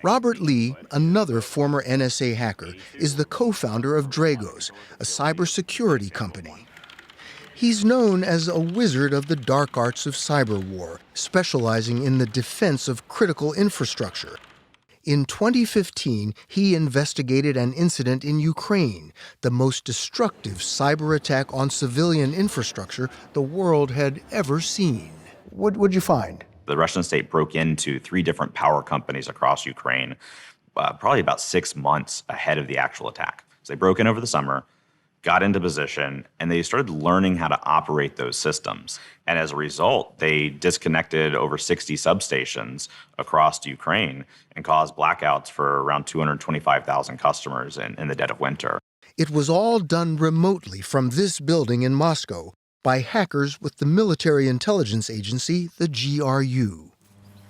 Robert Lee, another former NSA hacker, is the co-founder of Dragos, a cybersecurity company. He's known as a wizard of the dark arts of cyber war, specializing in the defense of critical infrastructure. In 2015, he investigated an incident in Ukraine, the most destructive cyber attack on civilian infrastructure the world had ever seen. What'd you find? The Russian state broke into 3 different power companies across Ukraine, probably about 6 months ahead of the actual attack. So they broke in over the summer, got into position, and they started learning how to operate those systems. And as a result, they disconnected over 60 substations across Ukraine and caused blackouts for around 225,000 customers in the dead of winter. It was all done remotely from this building in Moscow by hackers with the military intelligence agency, the GRU.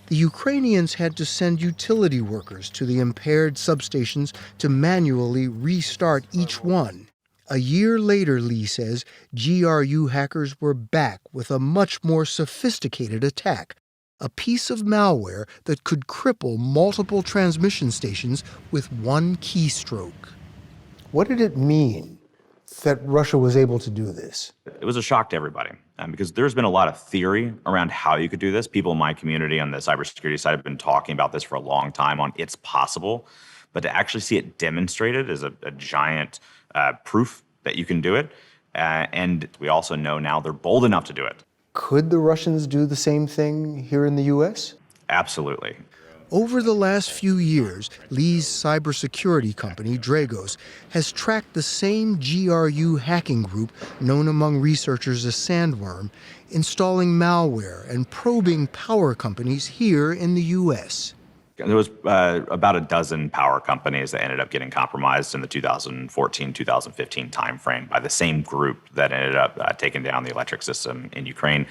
The Ukrainians had to send utility workers to the impaired substations to manually restart each one. A year later, Lee says, GRU hackers were back with a much more sophisticated attack, a piece of malware that could cripple multiple transmission stations with one keystroke. What did it mean that Russia was able to do this? It was a shock to everybody because there's been a lot of theory around how you could do this. People in my community on the cybersecurity side have been talking about this for a long time on it's possible, but to actually see it demonstrated is a giant proof that you can do it. And we also know now they're bold enough to do it. Could the Russians do the same thing here in the U.S.? Absolutely. Over the last few years, Lee's cybersecurity company, Dragos, has tracked the same GRU hacking group known among researchers as Sandworm, installing malware and probing power companies here in the U.S. There was about a dozen power companies that ended up getting compromised in the 2014-2015 timeframe by the same group that ended up taking down the electric system in Ukraine.